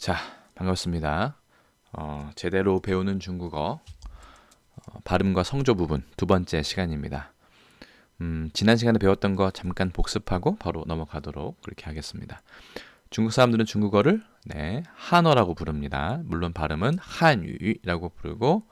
자, 반갑습니다. 제대로 배우는 중국어 발음과 성조 부분 두 번째 시간입니다. 지난 시간에 배웠던 거 잠깐 복습하고 바로 넘어가도록 그렇게 하겠습니다. 중국 사람들은 중국어를 한어라고 부릅니다. 물론 발음은 한유라고 부르고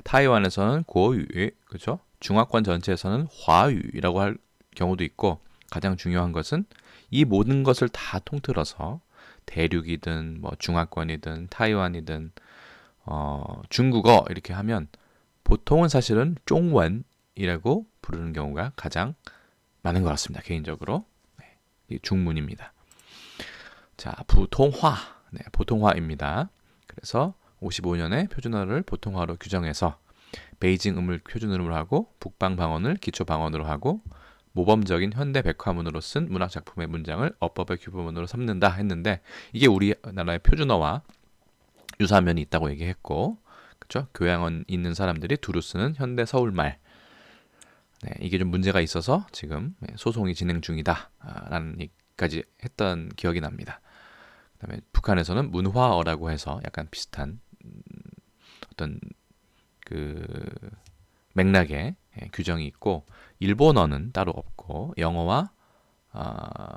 타이완에서는 고유, 그렇죠? 중화권 전체에서는 화유라고 할 경우도 있고 가장 중요한 것은 이 모든 것을 다 통틀어서 대륙이든 뭐 중화권이든 타이완이든 중국어 이렇게 하면 보통은 사실은 쫑원이라고 부르는 경우가 가장 많은 것 같습니다. 개인적으로 이 중문입니다. 자, 부통화, 보통화입니다. 그래서 55년에 표준어를 보통화로 규정해서 베이징음을 표준음으로 하고 북방방언을 기초방언으로 하고 모범적인 현대 백화문으로 쓴 문학작품의 문장을 어법의 규범문으로 삼는다 했는데 이게 우리나라의 표준어와 유사한 면이 있다고 얘기했고 그렇죠? 교양원 있는 사람들이 두루 쓰는 현대 서울말 이게 좀 문제가 있어서 지금 소송이 진행 중이다 라는 얘기까지 했던 기억이 납니다. 그다음에 북한에서는 문화어라고 해서 약간 비슷한 어떤 그 맥락의 규정이 있고 일본어는 따로 없고 영어와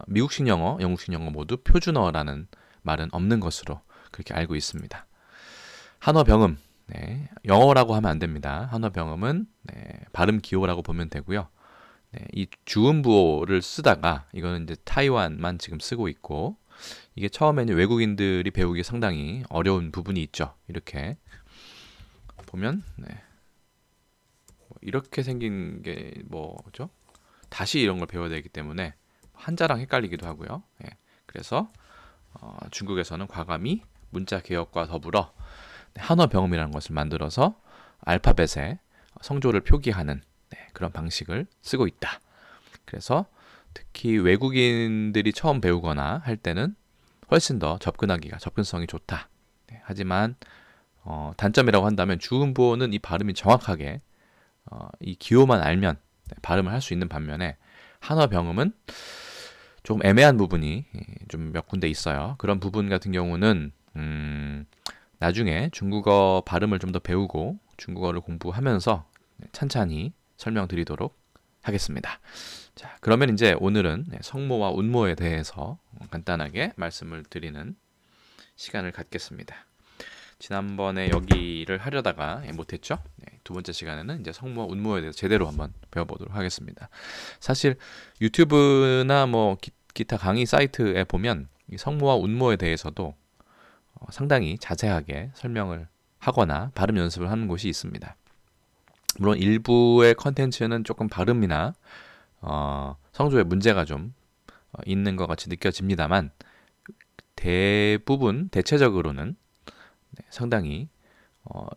미국식 영어, 영국식 영어 모두 표준어라는 말은 없는 것으로 그렇게 알고 있습니다. 한어병음, 영어라고 하면 안 됩니다. 한어병음은 발음 기호라고 보면 되고요. 이 주음부호를 쓰다가 이거는 이제 타이완만 지금 쓰고 있고 이게 처음에는 외국인들이 배우기 상당히 어려운 부분이 있죠. 이렇게 보면 이렇게 생긴 게 뭐죠? 다시 이런 걸 배워야 되기 때문에 한자랑 헷갈리기도 하고요. 그래서 중국에서는 과감히 문자 개혁과 더불어 한어 병음이라는 것을 만들어서 알파벳에 성조를 표기하는 그런 방식을 쓰고 있다. 그래서 특히 외국인들이 처음 배우거나 할 때는 훨씬 더 접근성이 좋다. 하지만 단점이라고 한다면 주음부호는 이 발음이 정확하게 이 기호만 알면 발음을 할 수 있는 반면에 한어 병음은 조금 애매한 부분이 좀 몇 군데 있어요. 그런 부분 같은 경우는 나중에 중국어 발음을 좀 더 배우고 중국어를 공부하면서 찬찬히 설명드리도록 하겠습니다. 자, 그러면 이제 오늘은 성모와 운모에 대해서 간단하게 말씀을 드리는 시간을 갖겠습니다. 지난번에 여기를 하려다가 못했죠. 두 번째 시간에는 이제 성모와 운모에 대해서 제대로 한번 배워보도록 하겠습니다. 사실 유튜브나 뭐 기타 강의 사이트에 보면 이 성모와 운모에 대해서도 상당히 자세하게 설명을 하거나 발음 연습을 하는 곳이 있습니다. 물론 일부의 컨텐츠는 조금 발음이나 성조에 문제가 좀 있는 것 같이 느껴집니다만 대체적으로는 상당히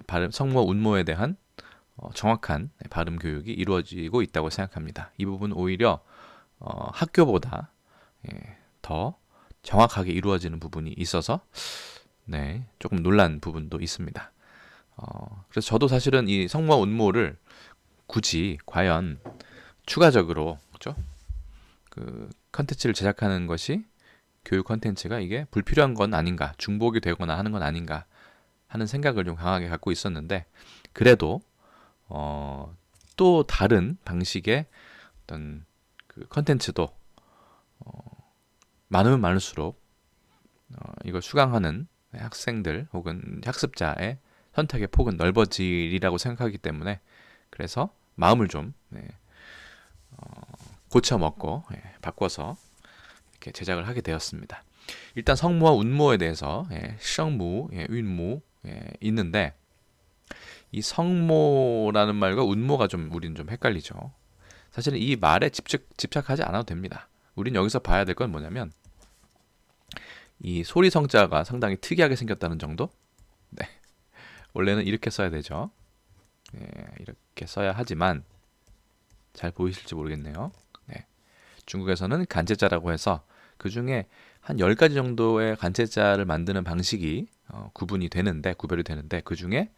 발음, 성모, 운모에 대한 정확한 발음 교육이 이루어지고 있다고 생각합니다. 이 부분은 오히려 학교보다 더 정확하게 이루어지는 부분이 있어서 조금 놀란 부분도 있습니다. 그래서 저도 사실은 이 성모와 운모를 굳이 과연 추가적으로 그렇죠? 그 컨텐츠를 제작하는 것이 교육 컨텐츠가 이게 불필요한 건 아닌가, 중복이 되거나 하는 건 아닌가 하는 생각을 좀 강하게 갖고 있었는데 그래도 또 다른 방식의 어떤 그 컨텐츠도 많으면 많을수록 이걸 수강하는 학생들 혹은 학습자의 선택의 폭은 넓어지리라고 생각하기 때문에 그래서 마음을 좀 고쳐 먹고 바꿔서 이렇게 제작을 하게 되었습니다. 일단 성모와 운모에 대해서 성무, 윤무 있는데 이 성모라는 말과 운모가 좀 우리는 좀 헷갈리죠. 사실은 이 말에 집착하지 않아도 됩니다. 우린 여기서 봐야 될 건 뭐냐면 이 소리 성자가 상당히 특이하게 생겼다는 정도? 원래는 이렇게 써야 되죠. 이렇게 써야 하지만 잘 보이실지 모르겠네요. 중국에서는 간제자라고 해서 그 중에 한 10가지 정도의 간제자를 만드는 방식이 구별이 되는데 그 중에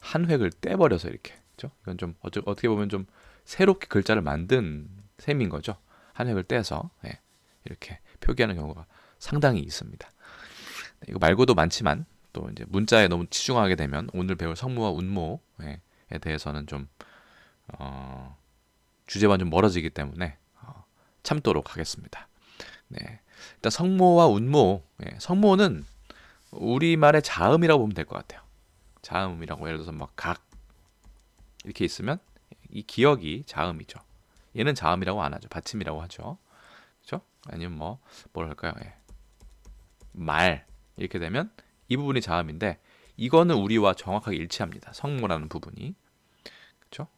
한 획을 떼버려서 이렇게 그렇죠? 이건 좀 어떻게 보면 좀 새롭게 글자를 만든 셈인 거죠. 한 획을 떼서 이렇게 표기하는 경우가 상당히 있습니다. 이거 말고도 많지만 또 이제 문자에 너무 치중하게 되면 오늘 배울 성모와 운모에 대해서는 좀 주제와 좀 멀어지기 때문에 참도록 하겠습니다. 네. 일단 성모와 운모, 성모는 우리말의 자음이라고 보면 될 것 같아요. 자음이라고 예를 들어서 막 각 이렇게 있으면 이 기억이 자음이죠. 얘는 자음이라고 안 하죠. 받침이라고 하죠. 그렇죠? 아니면 뭘 할까요? 말 이렇게 되면 이 부분이 자음인데 이거는 우리와 정확하게 일치합니다. 성모라는 부분이. 그렇죠?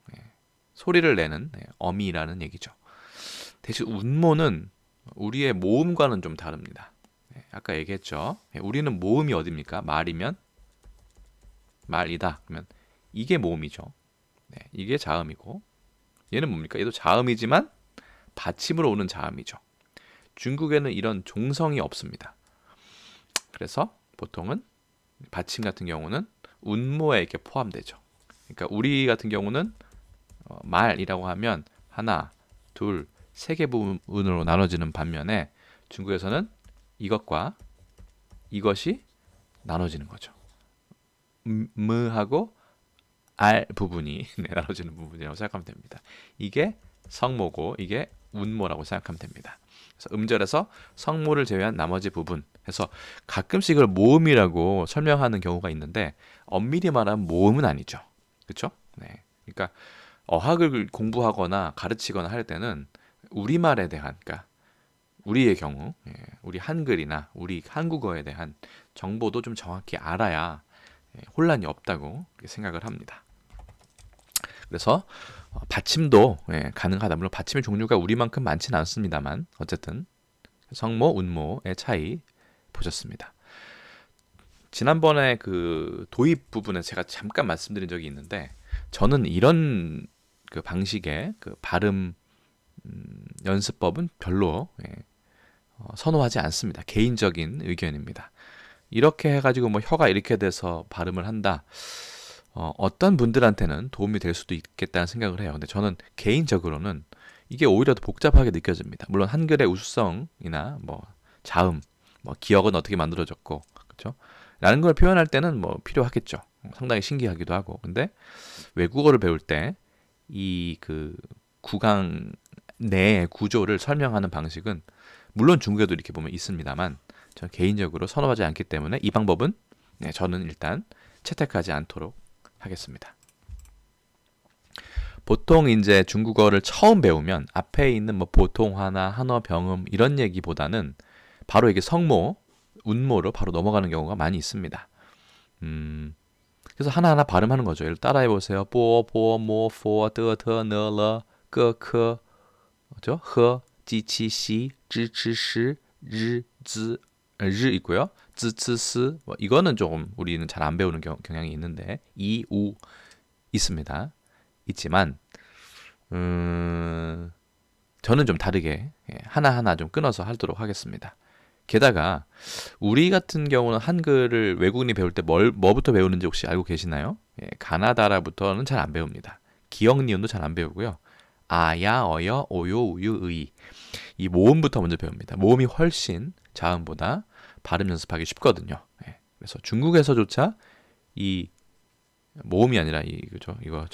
소리를 내는 어미라는 얘기죠. 대신 운모는 우리의 모음과는 좀 다릅니다. 아까 얘기했죠. 우리는 모음이 어디입니까? 말이면 말이다. 그러면 이게 모음이죠. 이게 자음이고 얘는 뭡니까? 얘도 자음이지만 받침으로 오는 자음이죠. 중국에는 이런 종성이 없습니다. 그래서 보통은 받침 같은 경우는 운모에 이렇게 포함되죠. 그러니까 우리 같은 경우는 말이라고 하면 하나, 둘, 세 개 부분으로 나눠지는 반면에 중국에서는 이것과 이것이 나눠지는 거죠. 무하고 알 부분이 나눠지는 부분이라고 생각하면 됩니다. 이게 성모고 이게 운모라고 생각하면 됩니다. 그래서 음절에서 성모를 제외한 나머지 부분 해서 가끔씩 이걸 모음이라고 설명하는 경우가 있는데 엄밀히 말하면 모음은 아니죠. 그렇죠? 네. 그러니까 어학을 공부하거나 가르치거나 할 때는 우리말에 대한, 그러니까 우리의 경우, 우리 한글이나 우리 한국어에 대한 정보도 좀 정확히 알아야 혼란이 없다고 생각을 합니다. 그래서 받침도 가능하다. 물론 받침의 종류가 우리만큼 많지는 않습니다만 어쨌든 성모, 운모의 차이 보셨습니다. 지난번에 그 도입 부분에 제가 잠깐 말씀드린 적이 있는데 저는 이런 그 방식의 그 발음 연습법은 별로 선호하지 않습니다. 개인적인 의견입니다. 이렇게 해가지고 혀가 이렇게 돼서 발음을 한다. 어떤 분들한테는 도움이 될 수도 있겠다는 생각을 해요. 근데 저는 개인적으로는 이게 오히려 더 복잡하게 느껴집니다. 물론 한글의 우수성이나 자음, 기억은 어떻게 만들어졌고, 그렇죠? 라는 걸 표현할 때는 필요하겠죠. 상당히 신기하기도 하고. 근데 외국어를 배울 때 이 그 구강 내의 구조를 설명하는 방식은 물론 중국에도 이렇게 보면 있습니다만 저는 개인적으로 선호하지 않기 때문에 이 방법은 저는 일단 채택하지 않도록 하겠습니다. 보통 이제 중국어를 처음 배우면 앞에 있는 보통화나 한어, 병음 이런 얘기보다는 바로 이게 성모, 운모로 바로 넘어가는 경우가 많이 있습니다. 그래서 하나하나 발음하는 거죠. 예를 따라해 보세요. 뽀, 보, 모, 포, 더, 더, 너, 러, 거, 커, 그죠? 허, 지, 치, 시, 지, 치, 시, 르, 즈, 르 있고요. 즈, 츠, 스. 이거는 조금 우리는 잘 안 배우는 경향이 있는데 이, 우 있습니다. 있지만 저는 좀 다르게 하나하나 좀 끊어서 하도록 하겠습니다. 게다가 우리 같은 경우는 한글을 외국인이 배울 때 뭐부터 배우는지 혹시 알고 계시나요? 가나다라부터는 잘 안 배웁니다. 기역, 니은도 잘 안 배우고요. 아야, 어여, 오요, 우유, 의 이 모음부터 먼저 배웁니다. 모음이 훨씬 자음보다 발음 연습하기 쉽거든요. 그래서 중국에서조차 이 모음이 아니라 그죠? 이거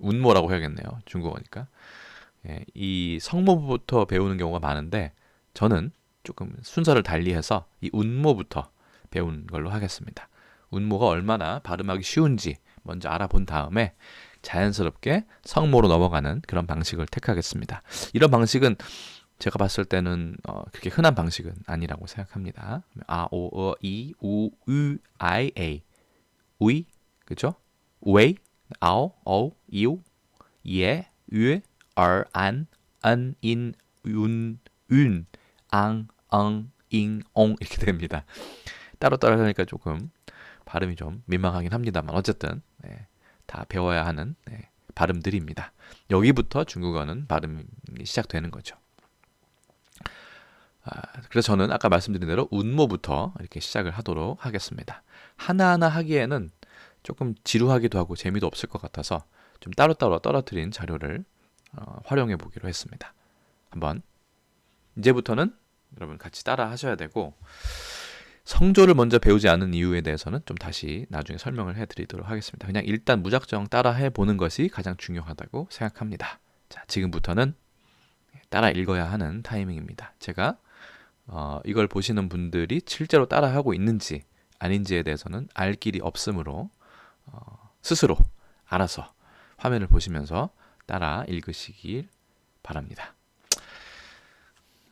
운모라고 해야겠네요. 중국어니까. 이 성모부터 배우는 경우가 많은데 저는 조금 순서를 달리해서 이 운모부터 배운 걸로 하겠습니다. 운모가 얼마나 발음하기 쉬운지 먼저 알아본 다음에 자연스럽게 성모로 넘어가는 그런 방식을 택하겠습니다. 이런 방식은 제가 봤을 때는 그렇게 흔한 방식은 아니라고 생각합니다. 아, 오, 어, 이, 우, 으, 아이, 에이, 우이, 그죠? 웨이, 아오, 어우, 이우, 예, 유, 얼, 안, 은, 인, 윤, 윤, 앙, 엉, 잉, 옹 이렇게 됩니다. 따로따로 하니까 조금 발음이 좀 민망하긴 합니다만 어쨌든 다 배워야 하는 발음들입니다. 여기부터 중국어는 발음이 시작되는 거죠. 그래서 저는 아까 말씀드린 대로 운모부터 이렇게 시작을 하도록 하겠습니다. 하나하나 하기에는 조금 지루하기도 하고 재미도 없을 것 같아서 좀 따로따로 떨어뜨린 자료를 활용해 보기로 했습니다. 한번 이제부터는 여러분 같이 따라 하셔야 되고 성조를 먼저 배우지 않은 이유에 대해서는 좀 다시 나중에 설명을 해드리도록 하겠습니다. 그냥 일단 무작정 따라 해보는 것이 가장 중요하다고 생각합니다. 자, 지금부터는 따라 읽어야 하는 타이밍입니다. 제가 이걸 보시는 분들이 실제로 따라하고 있는지 아닌지에 대해서는 알 길이 없으므로 스스로 알아서 화면을 보시면서 따라 읽으시길 바랍니다.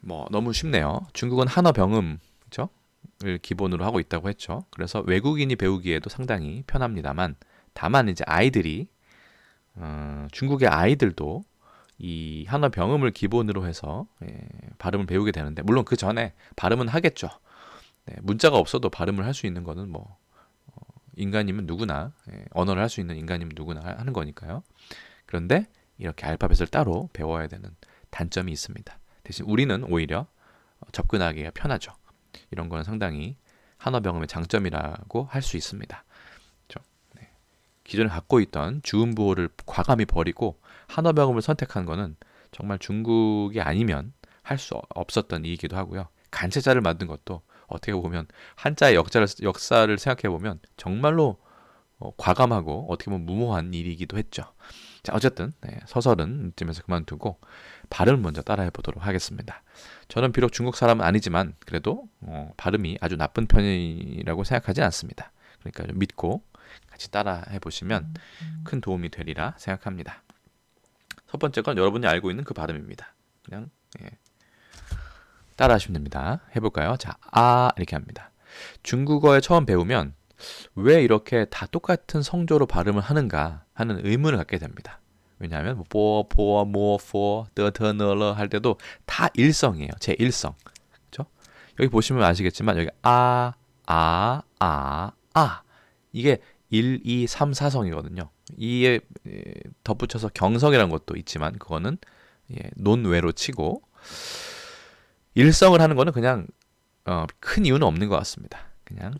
너무 쉽네요. 중국은 한어 병음, 그죠? 을 기본으로 하고 있다고 했죠. 그래서 외국인이 배우기에도 상당히 편합니다만, 다만 이제 아이들이 중국의 아이들도 이 한어 병음을 기본으로 해서 발음을 배우게 되는데, 물론 그 전에 발음은 하겠죠. 네, 문자가 없어도 발음을 할 수 있는 거는 인간이면 누구나, 언어를 할 수 있는 인간이면 누구나 하는 거니까요. 그런데 이렇게 알파벳을 따로 배워야 되는 단점이 있습니다. 대신 우리는 오히려 접근하기가 편하죠. 이런 거는 상당히 한어 병음의 장점이라고 할 수 있습니다. 그렇죠? 네. 기존에 갖고 있던 주음부호를 과감히 버리고 한어 병음을 선택한 거는 정말 중국이 아니면 할 수 없었던 일이기도 하고요. 간체자를 만든 것도 어떻게 보면 한자의 역사를 생각해 보면 정말로 과감하고 어떻게 보면 무모한 일이기도 했죠. 자, 어쨌든 서설은 이쯤에서 그만두고 발음을 먼저 따라해 보도록 하겠습니다. 저는 비록 중국 사람은 아니지만 그래도 발음이 아주 나쁜 편이라고 생각하지 않습니다. 그러니까 좀 믿고 같이 따라해 보시면 큰 도움이 되리라 생각합니다. 첫 번째 건 여러분이 알고 있는 그 발음입니다. 그냥 따라 하시면 됩니다. 해볼까요? 자, 이렇게 합니다. 중국어에 처음 배우면 왜 이렇게 다 똑같은 성조로 발음을 하는가 하는 의문을 갖게 됩니다. 왜냐하면 뽀, 모, 포, 너러 할 때도 다 일성이에요. 제 일성. 그렇죠? 여기 보시면 아시겠지만 여기 이게 1, 2, 3, 4성이거든요. 이에 덧붙여서 경성이라는 것도 있지만 그거는 논외로 치고 일성을 하는 거는 그냥 큰 이유는 없는 것 같습니다. 그냥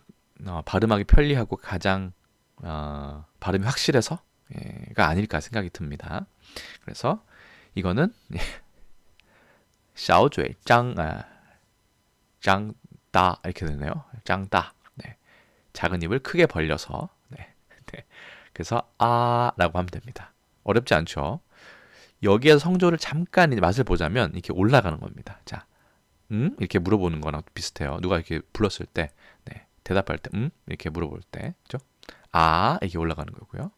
발음하기 편리하고 가장 발음이 확실해서가 아닐까 생각이 듭니다. 그래서 이거는 샤오주의 짱다 이렇게 되네요. 짱다. 네. 작은 입을 크게 벌려서 그래서 라고 하면 됩니다. 어렵지 않죠? 여기에서 성조를 잠깐 맛을 보자면 이렇게 올라가는 겁니다. 자, 이렇게 물어보는 거랑 비슷해요. 누가 이렇게 불렀을 때 대답할 때 이렇게 물어볼 때 그죠? 이렇게 올라가는 거고요.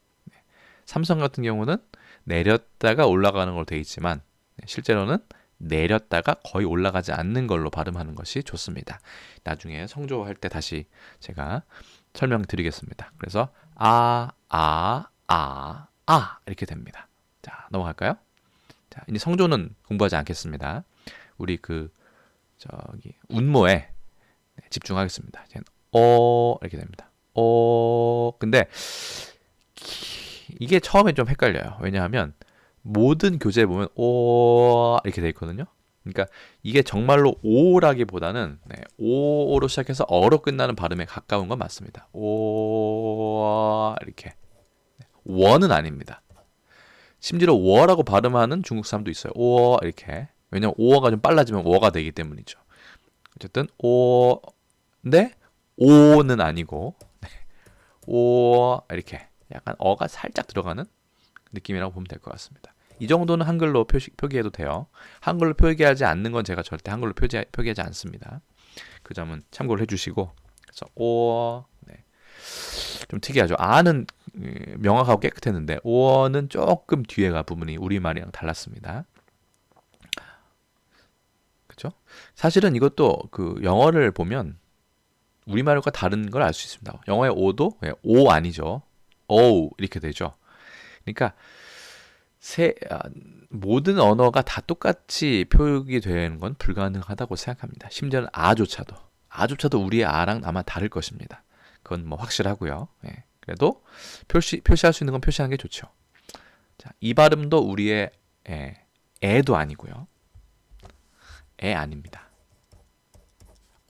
삼성 같은 경우는 내렸다가 올라가는 걸로 되어 있지만 실제로는 내렸다가 거의 올라가지 않는 걸로 발음하는 것이 좋습니다. 나중에 성조할 때 다시 제가 설명드리겠습니다. 그래서 이렇게 됩니다. 자, 넘어갈까요? 자, 이제 성조는 공부하지 않겠습니다. 우리 운모에 집중하겠습니다. 이렇게 됩니다. 근데 이게 처음에 좀 헷갈려요. 왜냐하면 모든 교재에 보면 이렇게 돼 있거든요. 그러니까 이게 정말로 오라기보다는 오로 시작해서 어로 끝나는 발음에 가까운 건 맞습니다. 이렇게 원은 아닙니다. 심지어 워라고 발음하는 중국 사람도 있어요. 이렇게. 왜냐면 오어가 좀 빨라지면 워가 되기 때문이죠. 어쨌든 근데 오는 아니고 이렇게 약간 어가 살짝 들어가는 느낌이라고 보면 될 것 같습니다. 이 정도는 한글로 표기해도 돼요. 한글로 표기하지 않는 건 제가 절대 한글로 표기하지 않습니다. 그 점은 참고를 해주시고 그래서 좀 특이하죠. 아는 명확하고 깨끗했는데 오어는 조금 뒤에가 부분이 우리말이랑 달랐습니다. 그렇죠? 사실은 이것도 영어를 보면 우리말과 다른 걸 알 수 있습니다. 영어의 오도 오 아니죠. 오 이렇게 되죠. 그러니까 모든 언어가 다 똑같이 표기되는 건 불가능하다고 생각합니다. 심지어는 아조차도 우리의 아랑 아마 다를 것입니다. 그건 확실하고요. 그래도 표시할 수 있는 건 표시하는 게 좋죠. 자, 이 발음도 우리의 애도 아니고요. 애 아닙니다.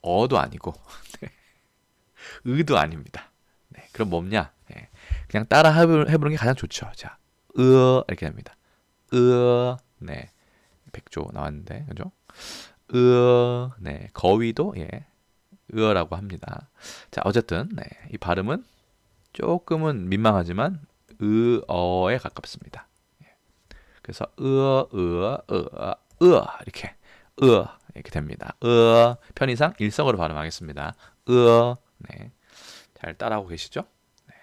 어도 아니고 의도 아닙니다. 그럼 뭐냐? 그냥 따라 해보는 게 가장 좋죠. 자, 이렇게 됩니다. 백조 나왔는데, 그죠? 거위도 으어라고 합니다. 자, 어쨌든 네, 이 발음은 조금은 민망하지만 으어에 가깝습니다. 그래서 이렇게 이렇게 됩니다. 편의상 일성으로 발음하겠습니다. 네. 잘 따라하고 계시죠? 네.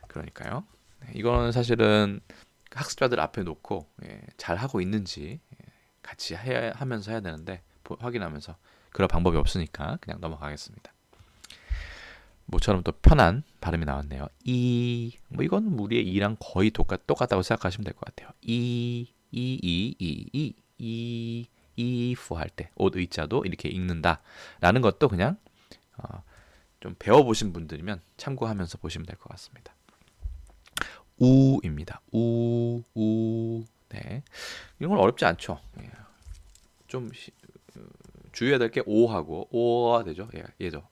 그러니까요. 네, 이거는 사실은 학습자들 앞에 놓고 잘 하고 있는지 같이 하면서 해야 되는데 확인하면서 그럴 방법이 없으니까 그냥 넘어가겠습니다. 모처럼 또 편한 발음이 나왔네요. 뭐 이건 우리의 이랑 거의 똑같다고 생각하시면 될 것 같아요. 이프 할 때 옷 의자도 이렇게 읽는다라는 것도 그냥 좀 배워보신 분들이면 참고하면서 보시면 될 것 같습니다. 우입니다. 네. 이런 건 어렵지 않죠. 좀 주의해야 될 게 오하고 오가 되죠. 얘죠.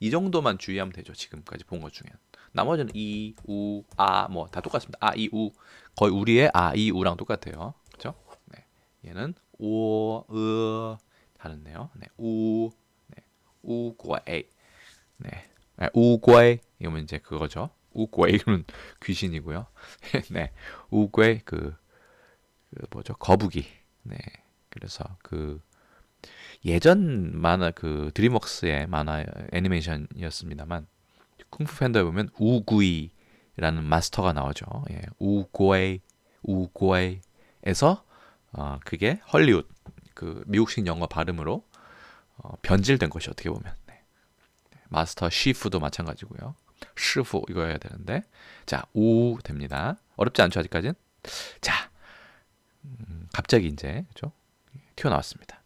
이 정도만 주의하면 되죠. 지금까지 본 것 중에. 나머지는 이, 우, 아, 뭐 다 똑같습니다. 아, 이, 우. 거의 우리의 아, 이, 우랑 똑같아요. 그렇죠? 네. 얘는 오, 다른데요. 네. 네. 우과에. 네. 우과에 이거면 이제 그거죠. 우과에는 귀신이고요. 네. 우과에 그 뭐죠? 거북이. 네. 그래서 그 예전 만화 그 드림웍스의 만화 애니메이션이었습니다만 쿵푸 팬더에 보면 우구이라는 마스터가 나오죠. 우고에에서 그게 헐리우드 그 미국식 영어 발음으로 변질된 것이 어떻게 보면 마스터 시프도 마찬가지고요. 시프 이거 해야 되는데 우 됩니다. 어렵지 않죠 아직까지는. 자 갑자기 이제 그렇죠? 튀어나왔습니다.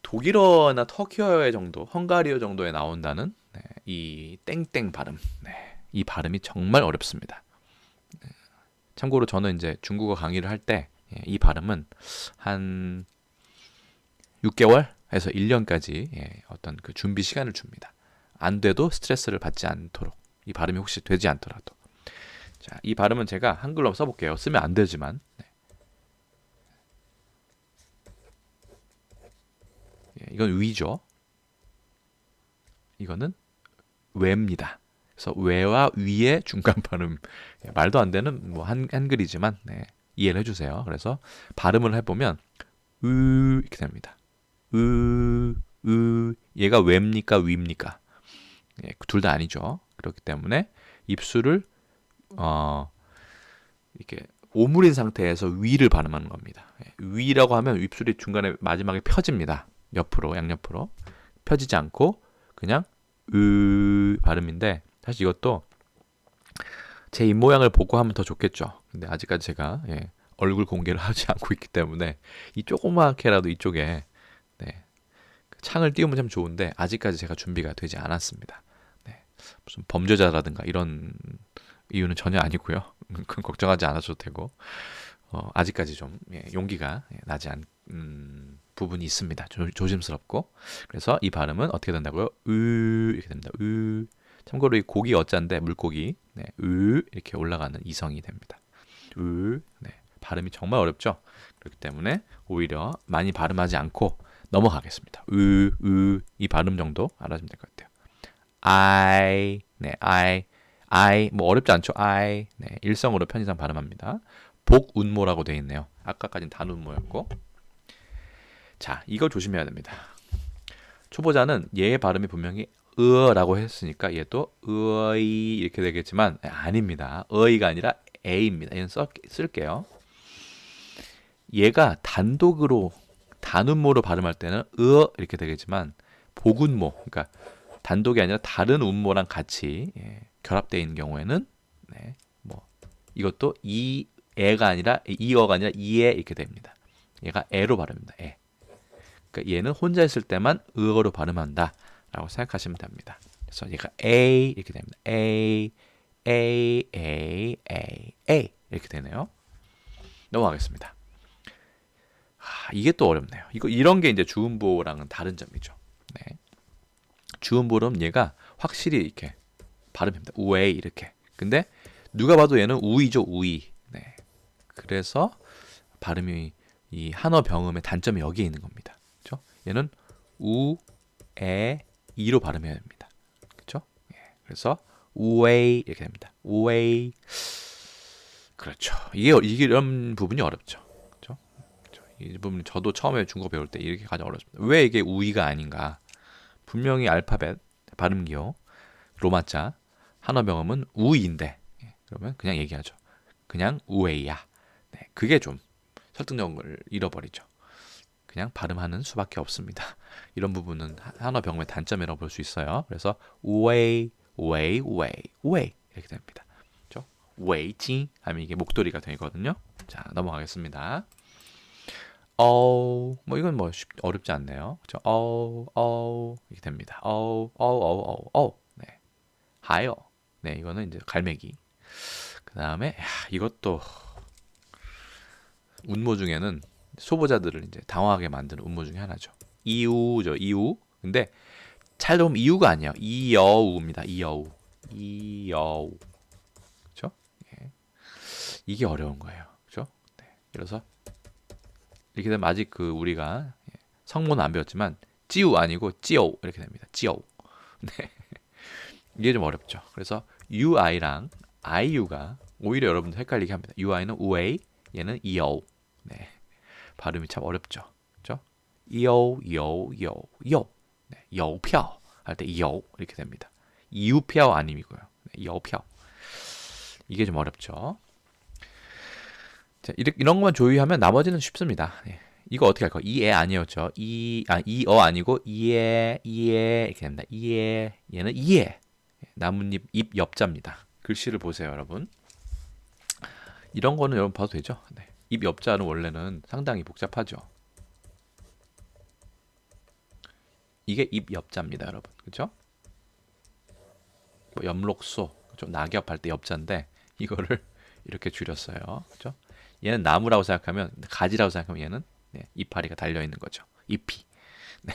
독일어나 터키어 정도, 헝가리어 정도에 나온다는 이 땡땡 발음. 이 발음이 정말 어렵습니다. 참고로 저는 이제 중국어 강의를 할 때 이 발음은 한 6개월에서 1년까지 어떤 그 준비 시간을 줍니다. 안 돼도 스트레스를 받지 않도록. 이 발음이 혹시 되지 않더라도. 자, 이 발음은 제가 한글로 써볼게요. 쓰면 안 되지만. 이건 위죠. 이거는 외입니다. 그래서 외와 위의 중간 발음. 말도 안 되는 뭐 한글이지만 이해를 해주세요. 그래서 발음을 해보면 이렇게 됩니다. 얘가 외입니까 위입니까? 둘 다 아니죠. 그렇기 때문에 입술을 이렇게 오므린 상태에서 위를 발음하는 겁니다. 위라고 하면 입술이 중간에 마지막에 펴집니다. 옆으로 양옆으로 펴지지 않고 그냥 발음인데 사실 이것도 제 입모양을 보고 하면 더 좋겠죠. 근데 아직까지 제가 얼굴 공개를 하지 않고 있기 때문에 이 조그맣게라도 이쪽에 창을 띄우면 참 좋은데 아직까지 제가 준비가 되지 않았습니다. 무슨 범죄자라든가 이런 이유는 전혀 아니고요. 그건 걱정하지 않아도 되고 아직까지 좀 용기가 나지 않은 부분이 있습니다. 조심스럽고 그래서 이 발음은 어떻게 된다고요? 이렇게 됩니다. 참고로 이 고기 어자인데 물고기 이렇게 올라가는 이성이 됩니다. 발음이 정말 어렵죠. 그렇기 때문에 오히려 많이 발음하지 않고 넘어가겠습니다. 이 발음 정도 알아주면 될 것 같아요. I 뭐 어렵지 않죠. 일성으로 편의상 발음합니다. 복운모라고 되어 있네요. 아까까지는 단운모였고. 자, 이거 조심해야 됩니다. 초보자는 얘의 발음이 분명히 라고 했으니까 얘도 의 이렇게 되겠지만 아닙니다. 의가 아니라 a입니다. 얘는 쓸게요. 얘가 단독으로 단운모로 발음할 때는 이렇게 되겠지만 복운모, 그러니까 단독이 아니라 다른 운모랑 같이 결합되어 있는 경우에는 뭐 이것도 애가 아니라 이어가 아니라 이에 이렇게 됩니다. 얘가 애로 발음입니다. 애. 그러니까 얘는 혼자 있을 때만 의어로 발음한다라고 생각하시면 됩니다. 그래서 얘가 A 이렇게 됩니다. A 이렇게 되네요. 넘어가겠습니다. 이게 또 어렵네요. 이런 게 이제 주음보랑은 다른 점이죠. 주음보는 얘가 확실히 이렇게 발음합니다. 우에 이렇게. 근데 누가 봐도 얘는 우이죠, 우이. 그래서 발음이 이 한어 병음의 단점이 여기에 있는 겁니다. 그렇죠? 얘는 우, 에, 이로 발음해야 됩니다. 그렇죠? 예, 그래서 우웨이 이렇게 됩니다. 우웨이. 그렇죠. 이게 이런 부분이 어렵죠. 그렇죠? 이 부분 저도 처음에 중국어 배울 때 이렇게 가장 어렵습니다. 왜 이게 우이가 아닌가? 분명히 알파벳, 발음 기호, 로마자, 한어 병음은 우이인데 그러면 그냥 얘기하죠. 그냥 우웨이야. 네, 그게 좀 설득력을 잃어버리죠. 그냥 발음하는 수밖에 없습니다. 이런 부분은 한어 병음의 단점이라고 볼 수 있어요. 그래서 우웨이, 우웨이, 우웨이, 우웨이 이렇게 됩니다. 그렇죠? 웨이팅 하면 이게 목도리가 되거든요. 자, 넘어가겠습니다. 뭐 이건 뭐 어렵지 않네요. 그렇죠? 이렇게 됩니다. 네. 하요. 네, 이거는 이제 갈매기. 그다음에 이것도 운모 중에는 초보자들을 이제 당황하게 만드는 운모 중에 하나죠. 이우죠, 이우. 근데 잘 들어보면 이우가 아니에요. 이여우입니다. 이여우. 이여우. 그렇죠? 예. 이게 어려운 거예요. 그렇죠? 네. 그래서 이렇게 되면 아직 그 우리가 성모는 안 배웠지만 찌우 아니고 찌오 이렇게 됩니다. 찌오. 네. 이게 좀 어렵죠. 그래서 UI랑 IU가 오히려 여러분들 헷갈리게 합니다. UI는 우웨이, 얘는 이오. 네. 발음이 참 어렵죠. 그렇죠? 이오, 요, 요, 요. 네. 요표 할 때 요 이렇게 됩니다. 이우표 아님이고요. 네. 요표. 이게 좀 어렵죠. 자, 이런 것만 조유하면 나머지는 쉽습니다. 예. 이거 어떻게 할까요? 이에 아니었죠. 이어 아니고 이에 이렇게 됩니다. 이에 얘는 이에 나뭇잎 잎 옆자입니다. 글씨를 보세요, 여러분. 이런 거는 여러분 봐도 되죠? 네. 잎 옆자는 원래는 상당히 복잡하죠. 이게 잎 옆자입니다, 여러분. 그렇죠? 뭐 엽록소, 좀 낙엽 할 때 옆자인데 이거를 이렇게 줄였어요. 그렇죠? 얘는 나무라고 생각하면 가지라고 생각하면 얘는 이파리가 달려 있는 거죠. 잎이. 네.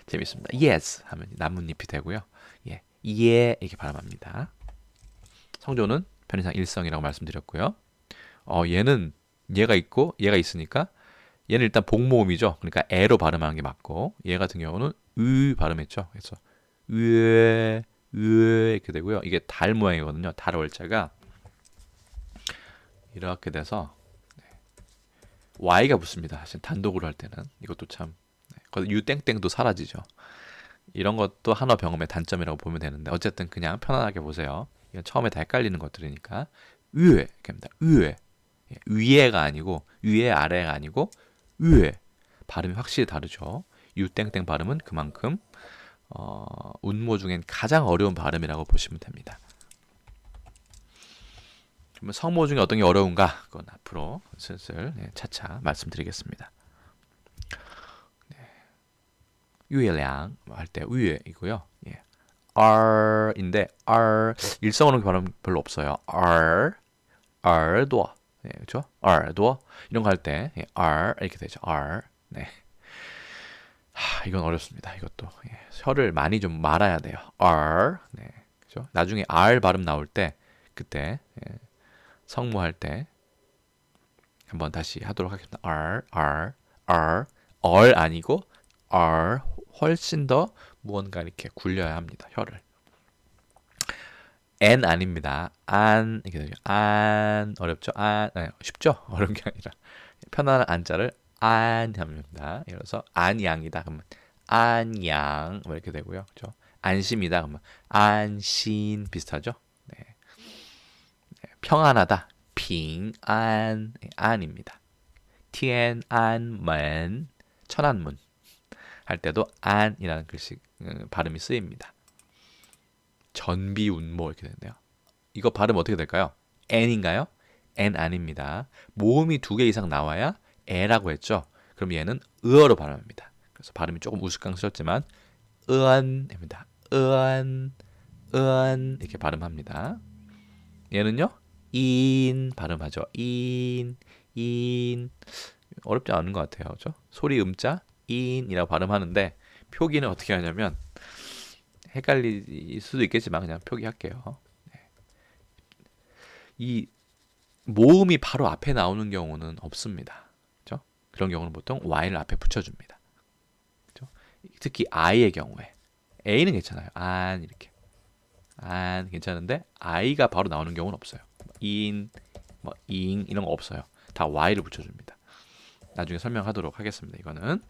재밌습니다. Yes 하면 나뭇잎이 되고요. 예, 이렇게 발음합니다. 성조는 편의상 일성이라고 말씀드렸고요. 얘는 얘가 있고 얘가 있으니까 얘는 일단 복모음이죠. 그러니까 에로 발음하는 게 맞고 얘 같은 경우는 으 발음했죠. 그래서 으 이렇게 되고요. 이게 달 모양이거든요. 달 월자가 이렇게 돼서 Y가 붙습니다. 사실 단독으로 할 때는 이것도 참 유땡땡도 사라지죠. 이런 것도 한어 병음의 단점이라고 보면 되는데 어쨌든 그냥 편안하게 보세요. 이건 처음에 다 헷갈리는 것들이니까 위에 이렇게 합니다. 위에 위에가 아니고 위에 아래가 아니고 위에 발음이 확실히 다르죠. 유땡땡 발음은 그만큼 운모 중엔 가장 어려운 발음이라고 보시면 됩니다. 그러면 성모 중에 어떤 게 어려운가? 그건 앞으로 슬슬 차차 말씀드리겠습니다. 유예량 할 때 위에이고요. 예. R인데 R 일성어는 발음 별로 없어요. R도 네, 그렇죠? R도 이런 거 할 때 R 이렇게 되죠. R 네. 이건 어렵습니다. 이것도 혀를 많이 좀 말아야 돼요. R 네, 그렇죠? 나중에 R 발음 나올 때 그때 성모할 때 한번 다시 하도록 하겠습니다. R 아니고 R 훨씬 더 무언가 이렇게 굴려야 합니다. 혀를. N 아닙니다. 안 이렇게 되죠. 안 어렵죠? 쉽죠? 어려운 게 아니라 편안한 안자를 안 합니다. 그래서 안양이다 그러면 안양 뭐 이렇게 되고요. 그렇죠? 안심이다 그러면 안신 비슷하죠? 네. 평안하다 핑안 안입니다. 티엔안먼 천안문 할 때도 안이라는 글씨 발음이 쓰입니다. 전비운모 이렇게 되네요. 이거 발음 어떻게 될까요? n인가요? n 아닙니다. 모음이 2개 이상 나와야 에라고 했죠. 그럼 얘는 으어로 발음합니다. 그래서 발음이 조금 우스꽝스럽지만 으안입니다. 으안 이렇게 발음합니다. 얘는요 인 발음하죠. 인 어렵지 않은 것 같아요. 그렇죠? 소리 음자 인이라고 발음하는데 표기는 어떻게 하냐면 헷갈릴 수도 있겠지만 그냥 표기할게요. 이 모음이 바로 앞에 나오는 경우는 없습니다. 그렇죠? 그런 경우는 보통 y를 앞에 붙여줍니다. 그렇죠? 특히 I의 경우에 A는 괜찮아요. 안 이렇게 안 괜찮은데 I가 바로 나오는 경우는 없어요. 인, 뭐 잉 이런 거 없어요. 다 Y를 붙여줍니다. 나중에 설명하도록 하겠습니다. 이거는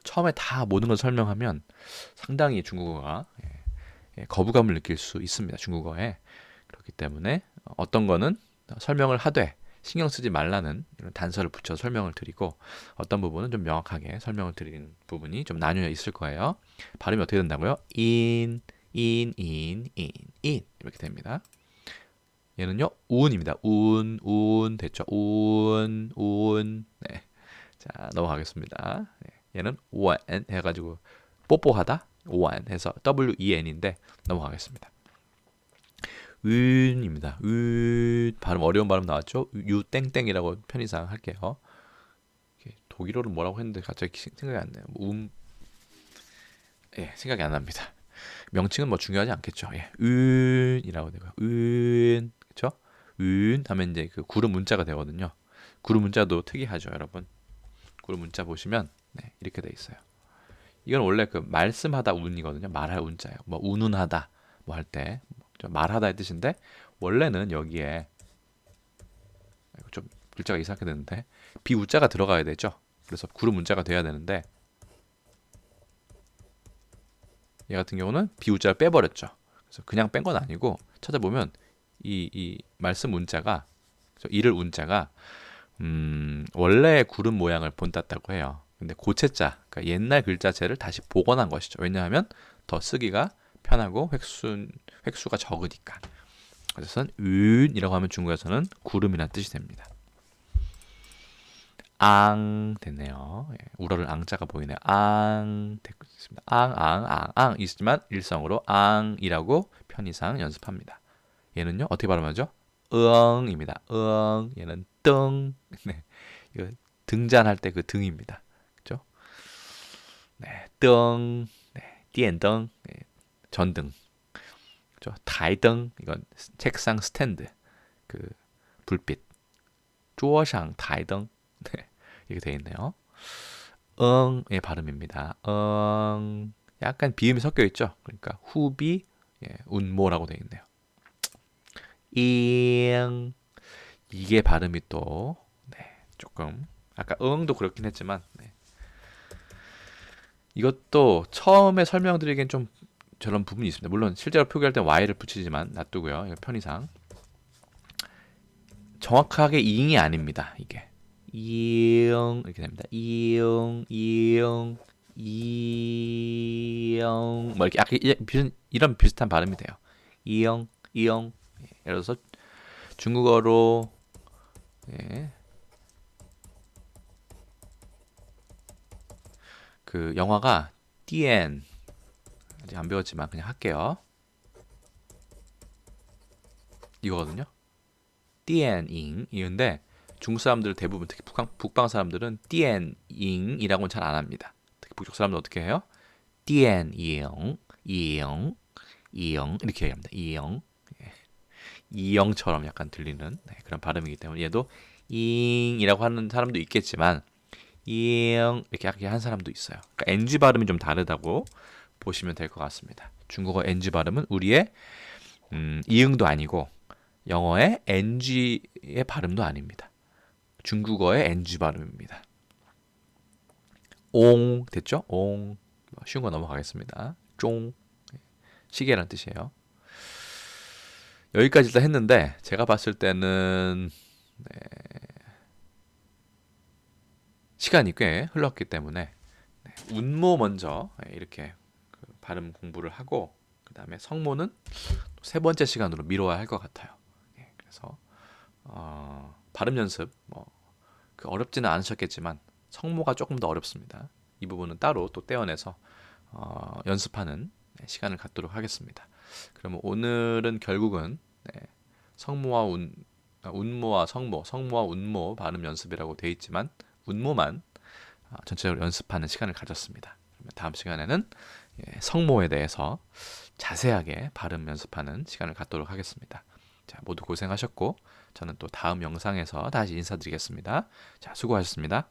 처음에 다 모든 걸 설명하면 상당히 중국어가 거부감을 느낄 수 있습니다. 중국어에. 그렇기 때문에 어떤 거는 설명을 하되 신경 쓰지 말라는 이런 단서를 붙여 설명을 드리고 어떤 부분은 좀 명확하게 설명을 드리는 부분이 좀 나뉘어 있을 거예요. 발음이 어떻게 된다고요? in 이렇게 됩니다. 얘는요 운입니다. 운 됐죠? 운. 네. 자 넘어가겠습니다. 네. 얘는 원 해가지고 뽀뽀하다 원 해서 wen인데 넘어가겠습니다. 은입니다. 발음 어려운 발음 나왔죠? 유땡땡이라고 편의상 할게요. 독일어를 뭐라고 했는데 갑자기 생각이 안 나요. 예, 생각이 안 납니다. 명칭은 뭐 중요하지 않겠죠. 예, 은이라고 되고요. 그렇죠? 은 하면 이제 그 구름 문자가 되거든요. 구름 문자도 특이하죠, 여러분. 구름 문자 보시면 네, 이렇게 돼 있어요. 이건 원래 그 말씀하다 운이거든요. 말할 운자예요. 뭐 운운하다 뭐 할 때 말하다의 뜻인데 원래는 여기에 좀 글자가 이상하게 되는데 비우자가 들어가야 되죠. 그래서 구름 문자가 돼야 되는데 얘 같은 경우는 비우자를 빼버렸죠. 그래서 그냥 뺀 건 아니고 찾아보면 이 말씀 문자가 이를 운자가 원래 구름 모양을 본땄다고 해요. 근데 고체자, 그러니까 옛날 글자체를 다시 복원한 것이죠. 왜냐하면 더 쓰기가 편하고 획수가 적으니까. 그래서 은이라고 하면 중국에서는 구름이라는 뜻이 됩니다. 앙 됐네요. 예, 우러를 앙자가 보이네요. 앙 됐습니다. 앙 있지만 일성으로 앙이라고 편의상 연습합니다. 얘는요 어떻게 발음하죠? 응입니다. 응. 얘는 등. 네. 이거 등잔할 때 그 등입니다. 그죠? 네. 등. 네. 电灯. 네. 전등. 그죠? 台灯. 이건 책상 스탠드. 그 불빛. 桌上 台灯. 네. 이렇게 돼 있네요. 응의 발음입니다. 응. 약간 비음이 섞여 있죠. 그러니까 후비 운모라고 돼 있네요. 잉 이게 발음이 또 조금 아까 응도 그렇긴 했지만 이것도 처음에 설명드리기엔 좀 저런 부분이 있습니다. 물론 실제로 표기할 때 y를 붙이지만 놔두고요. 편의상 정확하게 잉이 아닙니다. 이게 잉 이렇게 됩니다. 잉 뭐 이렇게 약간 이런 비슷한 발음이 돼요. 잉 예를 들어서 중국어로 그 영화가 띠엔 아직 안 배웠지만 그냥 할게요. 이거거든요. 띠엔잉 이건데 중국 사람들 대부분 특히 북방 사람들은 띠엔잉이라고는 잘 안 합니다. 특히 북쪽 사람들 어떻게 해요? 띠엔잉 이영 이렇게 얘기합니다. 이영 이영처럼 약간 들리는 그런 발음이기 때문에 얘도 잉이라고 하는 사람도 있겠지만 잉 이렇게 한 사람도 있어요. 그러니까 NG 발음이 좀 다르다고 보시면 될 것 같습니다. 중국어 NG 발음은 우리의 이응도 아니고 영어의 NG의 발음도 아닙니다. 중국어의 NG 발음입니다. 옹 됐죠? 옹 쉬운 거 넘어가겠습니다. 쫑 시계란 뜻이에요. 여기까지 다 했는데 제가 봤을 때는 시간이 꽤 흘렀기 때문에 운모 먼저 이렇게 발음 공부를 하고 그 다음에 성모는 세 번째 시간으로 미뤄야 할 것 같아요. 그래서 발음 연습 어렵지는 않으셨겠지만 성모가 조금 더 어렵습니다. 이 부분은 따로 또 떼어내서 연습하는 시간을 갖도록 하겠습니다. 그러면 오늘은 결국은 성모와 운모와 성모, 성모와 운모 발음 연습이라고 되어 있지만 운모만 전체적으로 연습하는 시간을 가졌습니다. 다음 시간에는 성모에 대해서 자세하게 발음 연습하는 시간을 갖도록 하겠습니다. 자, 모두 고생하셨고 저는 또 다음 영상에서 다시 인사드리겠습니다. 자, 수고하셨습니다.